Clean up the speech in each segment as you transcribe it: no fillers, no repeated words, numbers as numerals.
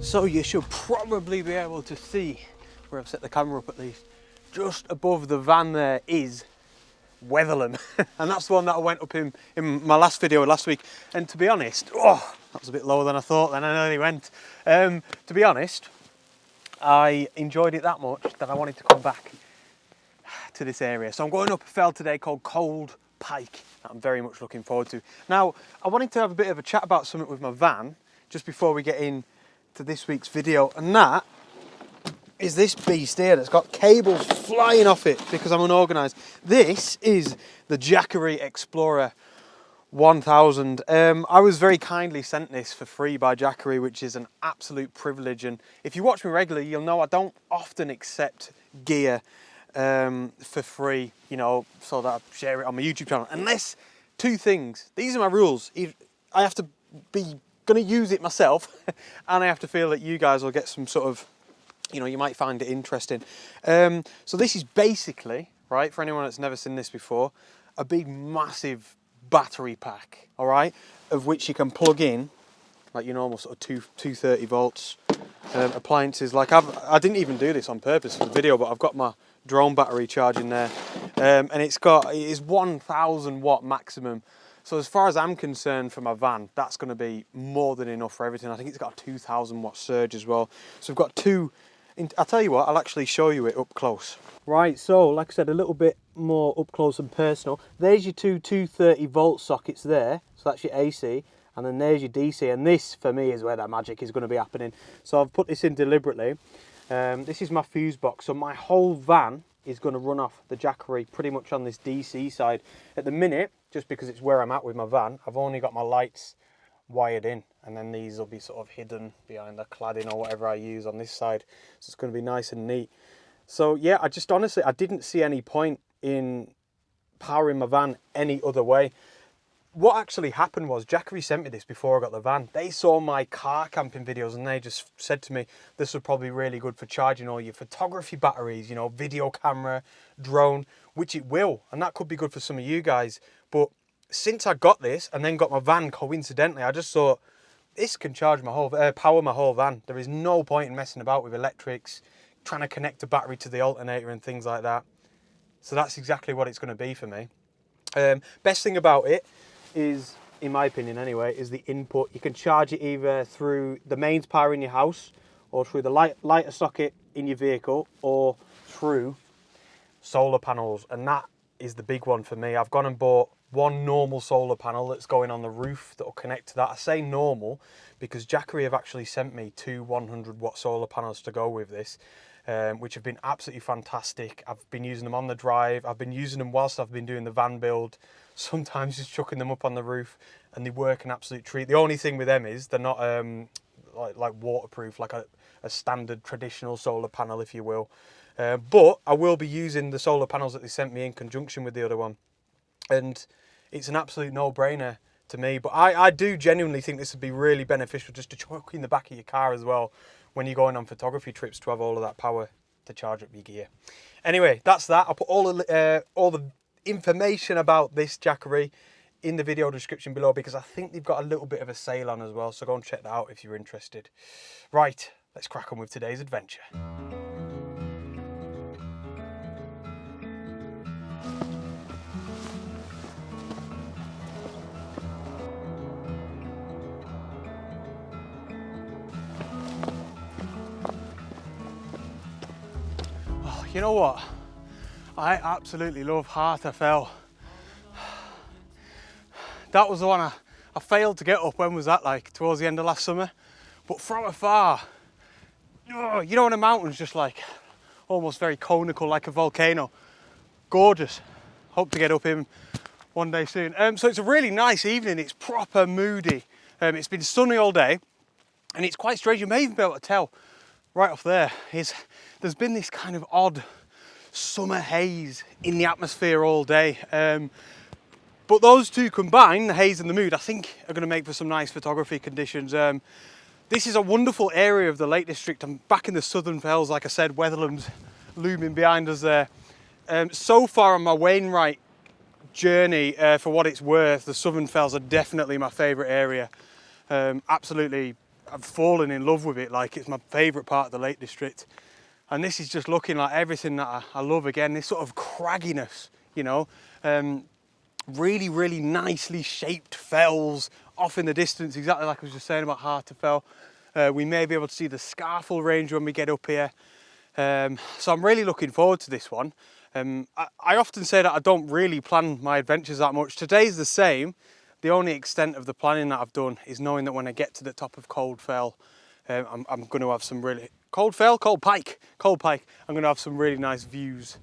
So you should probably be able to see where I've set the camera up at least. Just above the van there is Weatherlam. And that's the one that I went up in my last video last week. And to be honest, oh, that was a bit lower than I thought then, I nearly went. To be honest, I enjoyed it that much that I wanted to come back to this area. So I'm going up a fell today called Cold Pike that I'm very much looking forward to. Now, I wanted to have a bit of a chat about something with my van just before we get in to this week's video, and that is this beast here that's got cables flying off it because I'm unorganised. This is the Jackery Explorer 1000. I was very kindly sent this for free by Jackery, which is an absolute privilege, and if you watch me regularly you'll know I don't often accept gear for free, you know, so that I share it on my YouTube channel, unless two things. These are my rules. I have to be going to use it myself and I have to feel that you guys will get some sort of, you know, you might find it interesting. So this is basically, right, for anyone that's never seen this before, a big massive battery pack, all right, of which you can plug in like your normal sort of 230 volts appliances. Like I didn't even do this on purpose for the video, but I've got my drone battery charging there, and it is 1000 watt maximum. So as far as I'm concerned for my van, that's going to be more than enough for everything. I think it's got a 2000 watt surge as well. So we've got two. I'll tell you what, I'll actually show you it up close. Right, so like I said, a little bit more up close and personal. There's your two 230 volt sockets there. So that's your AC. And then there's your DC. And this, for me, is where that magic is going to be happening. So I've put this in deliberately. This is my fuse box. So my whole van is going to run off the Jackery pretty much on this DC side. At the minute, just because it's where I'm at with my van, I've only got my lights wired in, and then these will be sort of hidden behind the cladding or whatever I use on this side. So it's going to be nice and neat. So yeah, I just honestly, I didn't see any point in powering my van any other way. What actually happened was Jackery sent me this before I got the van. They saw my car camping videos and they just said to me, this would probably be really good for charging all your photography batteries, you know, video camera, drone, which it will. And that could be good for some of you guys. But since I got this and then got my van coincidentally, I just thought, this can charge my whole, power my whole van. There is no point in messing about with electrics, trying to connect a battery to the alternator and things like that. So that's exactly what it's going to be for me. Best thing about it is, in my opinion anyway, is the input. You can charge it either through the mains power in your house or through the lighter socket in your vehicle or through solar panels, and that is the big one for me. I've gone and bought one normal solar panel that's going on the roof that will connect to that. I say normal because Jackery have actually sent me two 100 watt solar panels to go with this, which have been absolutely fantastic. I've been using them on the drive. I've been using them whilst I've been doing the van build, sometimes just chucking them up on the roof, and they work an absolute treat. The only thing with them is they're not like waterproof, like a standard traditional solar panel, if you will. But I will be using the solar panels that they sent me in conjunction with the other one. And it's an absolute no-brainer to me. But I do genuinely think this would be really beneficial just to chuck in the back of your car as well when you're going on photography trips, to have all of that power to charge up your gear. Anyway, that's that. I'll put all the information about this Jackery in the video description below because I think they've got a little bit of a sale on as well. So go and check that out if you're interested. Right, let's crack on with today's adventure. You know what? I absolutely love Harter Fell. That was the one I failed to get up. When was that? Like towards the end of last summer. But from afar, you know, when a mountain's just like almost very conical, like a volcano. Gorgeous. Hope to get up in one day soon. So it's a really nice evening. It's proper moody. It's been sunny all day, and it's quite strange. You may even be able to tell right off there there's been this kind of odd summer haze in the atmosphere all day. But those two combined, the haze and the mood, I think are going to make for some nice photography conditions. This is a wonderful area of the Lake District. I'm back in the Southern Fells, like I said. Weatherlam's looming behind us there. So far on my Wainwright journey, for what it's worth, the Southern Fells are definitely my favourite area. Absolutely I've fallen in love with it. Like, it's my favourite part of the Lake District. And this is just looking like everything that I love again, this sort of cragginess, you know. Really, really nicely shaped fells off in the distance, exactly like I was just saying about Harterfell. We may be able to see the Scarfell Range when we get up here. So I'm really looking forward to this one. I often say that I don't really plan my adventures that much. Today's the same. The only extent of the planning that I've done is knowing that when I get to the top of Cold Fell, I'm going to have some really... Cold Pike. I'm going to have some really nice views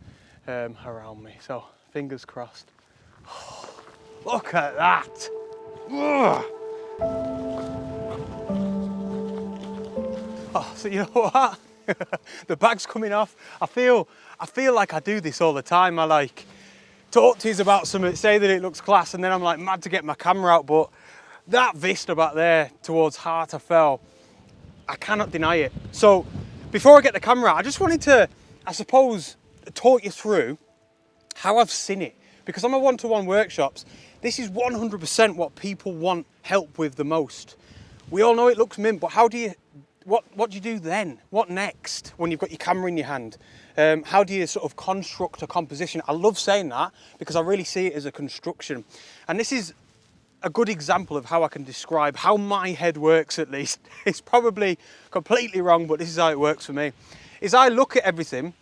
around me. So, fingers crossed. Look at that. Ugh. Oh, so you know what? The bag's coming off. I feel like I do this all the time. I like talk to you about something, say that it looks class, and then I'm like mad to get my camera out. But that vista back there towards Harterfell, I cannot deny it. So before I get the camera out, I just wanted to, I suppose, talk you through how I've seen it. Because I'm a one-to-one workshops, this is 100% what people want help with the most. We all know it looks mint, but how do you, what do you do then? What next when you've got your camera in your hand? How do you sort of construct a composition? I love saying that because I really see it as a construction. And this is a good example of how I can describe how my head works, at least. It's probably completely wrong, but this is how it works for me. Is I look at everything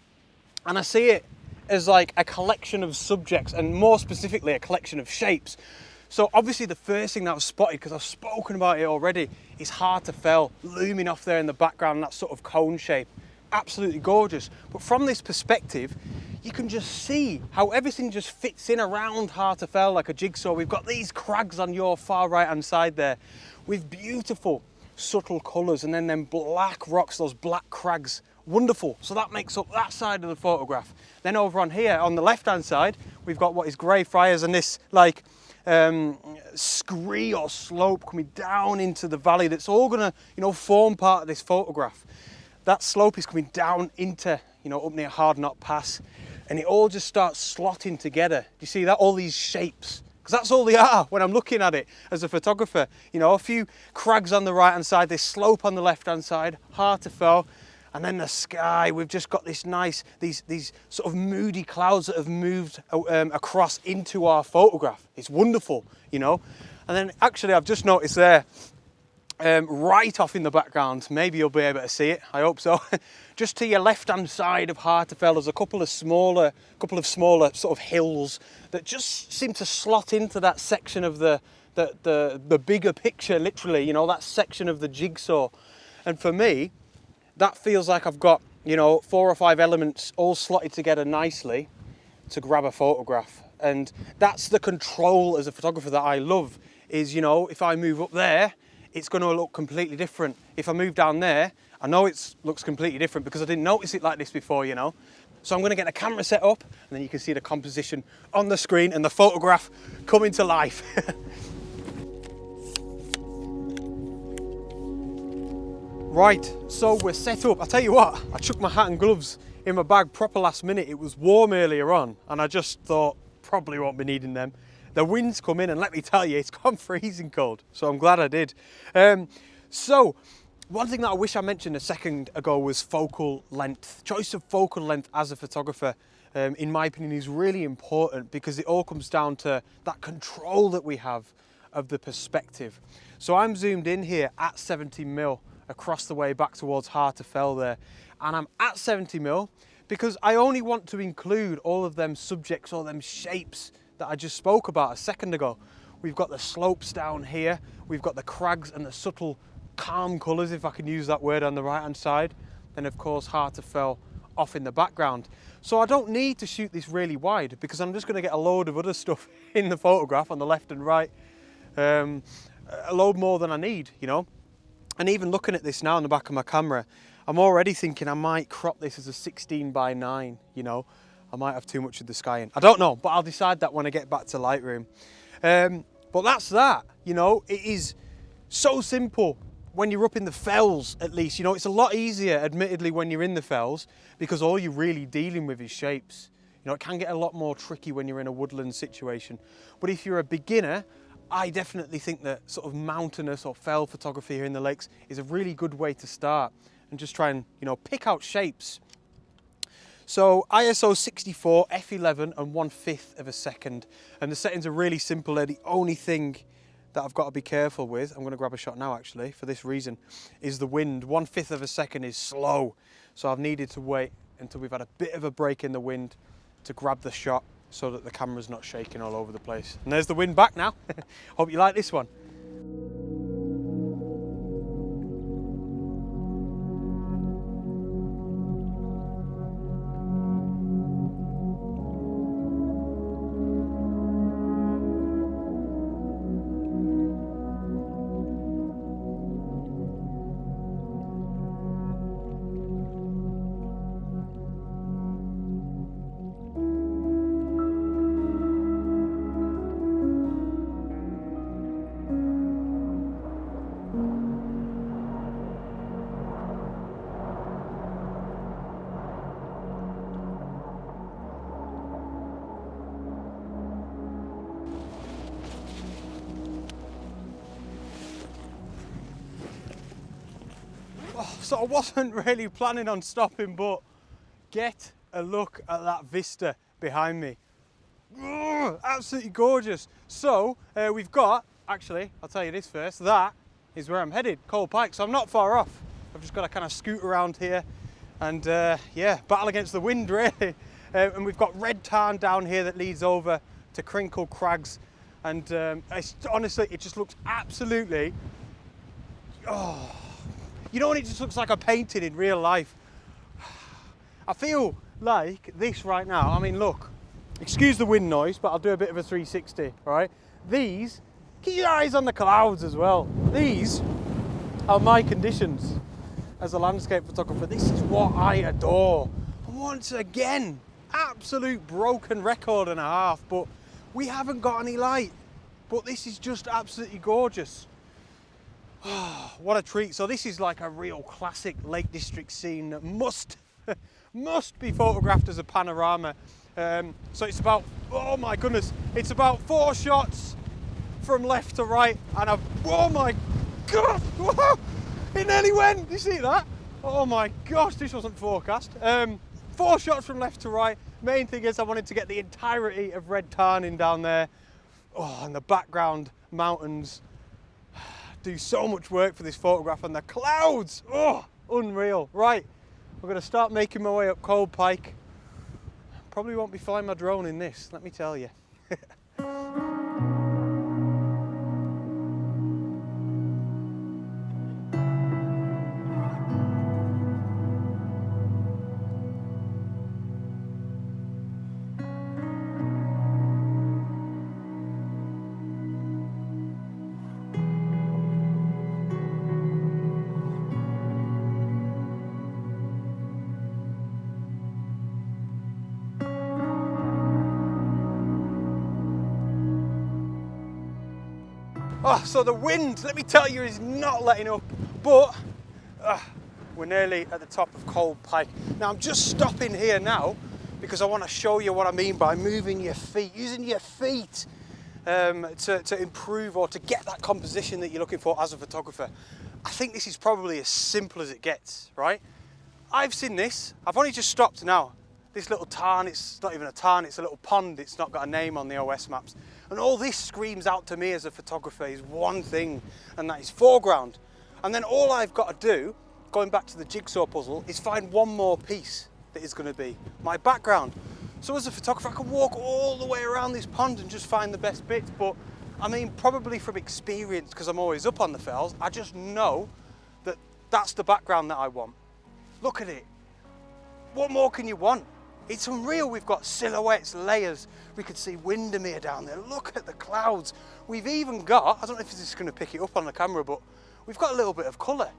and I see it as like a collection of subjects, and more specifically a collection of shapes. So obviously the first thing that I've spotted, because I've spoken about it already, is Harterfell looming off there in the background, that sort of cone shape. Absolutely gorgeous. But from this perspective, you can just see how everything just fits in around Harterfell like a jigsaw. We've got these crags on your far right hand side there with beautiful subtle colours, and then them black rocks, those black crags. Wonderful. So that makes up that side of the photograph. Then over on here on the left hand side, we've got what is Grey Friars and this like scree or slope coming down into the valley that's all gonna, you know, form part of this photograph. That slope is coming down into, you know, up near Hard Knot Pass, and it all just starts slotting together. Do you see that? All these shapes. Because that's all they are when I'm looking at it as a photographer. You know, a few crags on the right hand side, this slope on the left hand side, Harterfell, and then the sky. We've just got this nice, these sort of moody clouds that have moved across into our photograph. It's wonderful, you know. And then actually I've just noticed there, right off in the background, maybe you'll be able to see it, I hope so. Just to your left hand side of Harterfell, there's a couple of smaller sort of hills that just seem to slot into that section of the bigger picture, literally, you know, that section of the jigsaw. And for me, that feels like I've got, you know, 4 or 5 elements all slotted together nicely to grab a photograph. And that's the control as a photographer that I love, is, you know, if I move up there, it's going to look completely different. If I move down there, I know it looks completely different because I didn't notice it like this before, you know. So I'm going to get the camera set up, and then you can see the composition on the screen and the photograph coming to life. Right, so we're set up. I tell you what, I chucked my hat and gloves in my bag proper last minute. It was warm earlier on, and I just thought probably won't be needing them. The wind's come in, and let me tell you, it's gone freezing cold, so I'm glad I did. So one thing that I wish I mentioned a second ago was focal length. Choice of focal length as a photographer, in my opinion, is really important because it all comes down to that control that we have of the perspective. So I'm zoomed in here at 70mm across the way back towards Harterfell there, and I'm at 70mm because I only want to include all of them subjects, all them shapes that I just spoke about a second ago. We've got the slopes down here, we've got the crags and the subtle calm colours, if I can use that word, on the right hand side, then of course Harterfell off in the background. So I don't need to shoot this really wide because I'm just going to get a load of other stuff in the photograph on the left and right, a load more than I need, you know. And even looking at this now on the back of my camera, I'm already thinking I might crop this as a 16:9, you know. I might have too much of the sky in. I don't know, but I'll decide that when I get back to Lightroom. But that's that, you know. It is so simple when you're up in the fells, at least. You know, it's a lot easier, admittedly, when you're in the fells because all you're really dealing with is shapes. You know, it can get a lot more tricky when you're in a woodland situation. But if you're a beginner, I definitely think that sort of mountainous or fell photography here in the lakes is a really good way to start and just try and, you know, pick out shapes. So ISO 64, f11 and 1/5 of a second. And the settings are really simple. They're the only thing that I've got to be careful with. I'm going to grab a shot now actually for this reason, is the wind. 1/5 of a second is slow. So I've needed to wait until we've had a bit of a break in the wind to grab the shot so that the camera's not shaking all over the place. And there's the wind back now. Hope you like this one. So I wasn't really planning on stopping, but get a look at that vista behind me. Ugh, absolutely gorgeous. So we've got, actually, I'll tell you this first, that is where I'm headed, Cold Pike. So I'm not far off. I've just got to kind of scoot around here and yeah, battle against the wind really. And we've got red tarn down here that leads over to Crinkle Crags. And honestly, it just looks absolutely, oh, you know when it just looks like a painting in real life? I feel like this right now, I mean look, excuse the wind noise, but I'll do a bit of a 360, right? These, keep your eyes on the clouds as well. These are my conditions as a landscape photographer. This is what I adore. And once again, absolute broken record and a half, but we haven't got any light. But this is just absolutely gorgeous. Oh, what a treat. So this is like a real classic Lake District scene that must be photographed as a panorama. So it's about, oh my goodness, it's about 4 shots from left to right, and oh my god, whoa, it nearly went. You see that? Oh my gosh, this wasn't forecast. 4 shots from left to right. Main thing is I wanted to get the entirety of red tarn in down there. Oh, and the background mountains do so much work for this photograph, and the clouds, oh, unreal. Right, we're going to start making my way up Cold Pike. Probably won't be flying my drone in this, let me tell you. Oh, so the wind, let me tell you, is not letting up, but we're nearly at the top of Cold Pike. Now I'm just stopping here now because I want to show you what I mean by moving your feet, using your feet to improve or to get that composition that you're looking for as a photographer. I think this is probably as simple as it gets, right? I've seen this, I've only just stopped now. This little tarn, it's not even a tarn, it's a little pond, it's not got a name on the OS maps. And all this screams out to me as a photographer is one thing, and that is foreground. And then all I've got to do, going back to the jigsaw puzzle, is find one more piece that is going to be my background. So as a photographer, I can walk all the way around this pond and just find the best bits, but I mean, probably from experience, because I'm always up on the fells, I just know that that's the background that I want. Look at it. What more can you want? It's unreal. We've got silhouettes, layers. We could see Windermere down there. Look at the clouds. We've even got, I don't know if this is going to pick it up on the camera, but we've got a little bit of colour.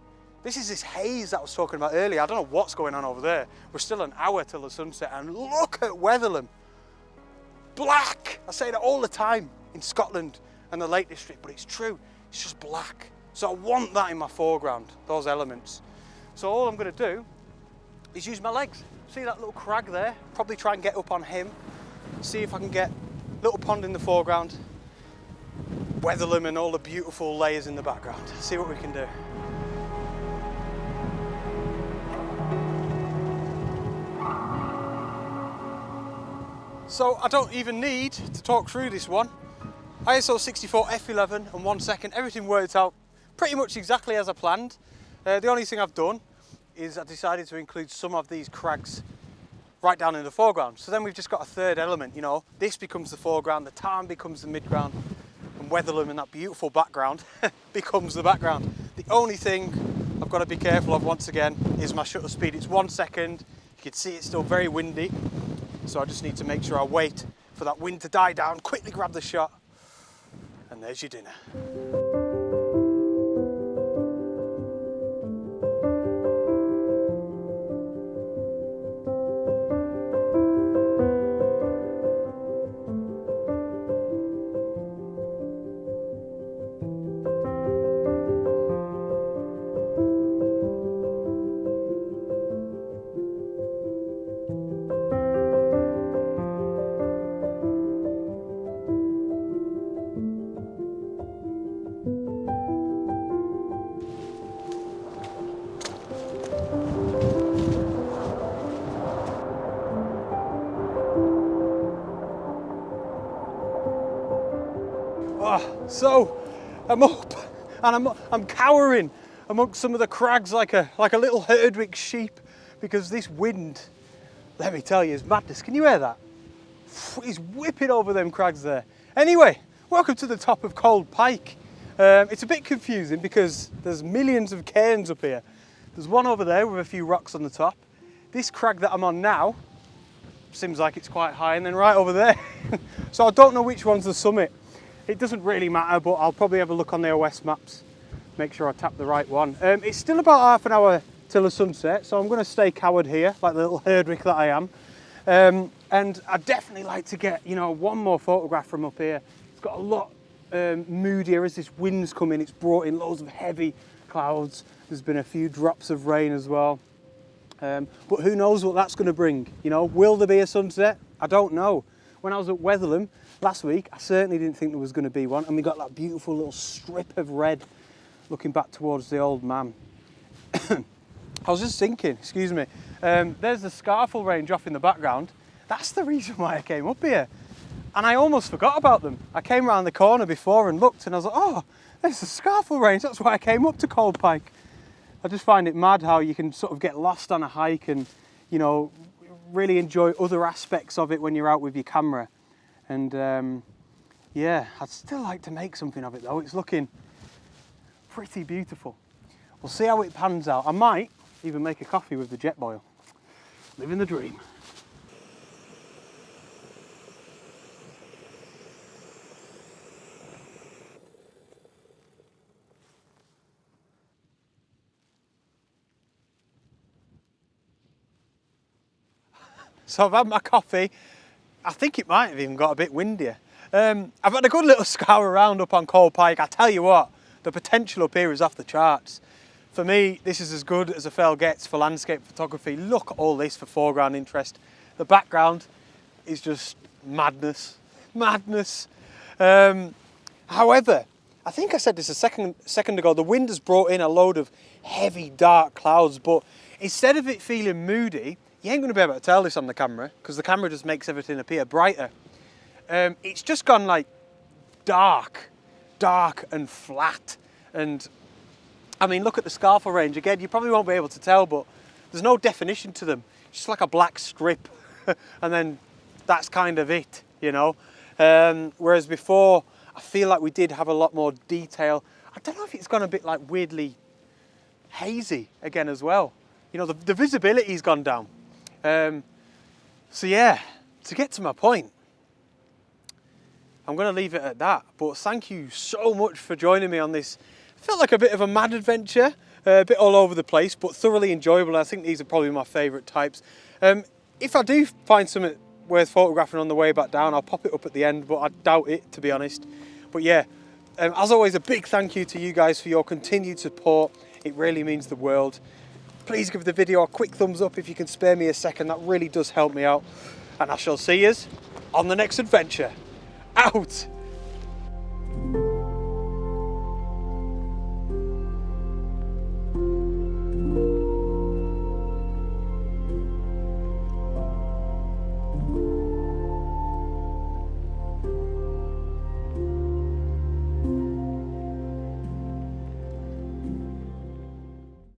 This is this haze that I was talking about earlier. I don't know what's going on over there. We're still an hour till the sunset, and look at Weatherlam. Black. I say that all the time in Scotland and the Lake District, but it's true. It's just black. So I want that in my foreground, those elements. So all I'm going to do is use my legs. See that little crag there? Probably try and get up on him. See if I can get a little pond in the foreground. Weatherlam and all the beautiful layers in the background. See what we can do. So I don't even need to talk through this one. ISO 64 f11 and 1 second, everything worked out pretty much exactly as I planned. The only thing I've done is I decided to include some of these crags right down in the foreground. So then we've just got a third element, you know. This becomes the foreground, the tarn becomes the midground, and Weatherlam and that beautiful background becomes the background. The only thing I've got to be careful of once again is my shutter speed. It's 1 second. You can see it's still very windy. So I just need to make sure I wait for that wind to die down, quickly grab the shot, and there's your dinner. So I'm up and I'm cowering amongst some of the crags like a little Herdwick sheep, because this wind, let me tell you, is madness. Can you hear that? It's whipping over them crags there. Anyway, welcome to the top of Cold Pike. It's a bit confusing because there's millions of cairns up here. There's one over there with a few rocks on the top. This crag that I'm on now seems like it's quite high, and then right over there. So I don't know which one's the summit. It doesn't really matter, but I'll probably have a look on the OS maps, make sure I tap the right one. It's still about half an hour till the sunset, so I'm going to stay cowered here, like the little Herdwick that I am. And I'd definitely like to get, you know, one more photograph from up here. It's got a lot moodier as this wind's coming. It's brought in loads of heavy clouds. There's been a few drops of rain as well. But who knows what that's going to bring? You know, will there be a sunset? I don't know. When I was at Weatherlam last week, I certainly didn't think there was going to be one, and we got that beautiful little strip of red looking back towards the old man. I was just thinking, excuse me, there's the Scarfell range off in the background. That's the reason why I came up here, and I almost forgot about them. I came around the corner before and looked, and I was like, oh, there's the Scarfell range. That's why I came up to Cold Pike. I just find it mad how you can sort of get lost on a hike and, you know, really enjoy other aspects of it when you're out with your camera. And yeah, I'd still like to make something of it though. It's looking pretty beautiful. We'll see how it pans out. I might even make a coffee with the jet boil. Living the dream. So I've had my coffee. I think it might have even got a bit windier. I've had a good little scour around up on Cold Pike. I tell you what, the potential up here is off the charts. For me, this is as good as a fell gets for landscape photography. Look at all this for foreground interest. The background is just madness, madness. However, I think I said this a second ago, the wind has brought in a load of heavy, dark clouds, but instead of it feeling moody, you ain't going to be able to tell this on the camera because the camera just makes everything appear brighter. It's just gone like dark and flat. And I mean, look at the Scarfell range again. You probably won't be able to tell, but there's no definition to them. It's just like a black strip, and then that's kind of it, you know. Whereas before, I feel like we did have a lot more detail. I don't know if it's gone a bit like weirdly hazy again as well. You know, the visibility's gone down. So yeah, to get to my point, I'm going to leave it at that. But thank you so much for joining me on this. Felt like a bit of a mad adventure, a bit all over the place, but thoroughly enjoyable. I think these are probably my favourite types. If I do find something worth photographing on the way back down, I'll pop it up at the end, but I doubt it, to be honest. But yeah, as always, a big thank you to you guys for your continued support. It really means the world. Please give the video a quick thumbs up if you can spare me a second. That really does help me out. And I shall see you on the next adventure. Out!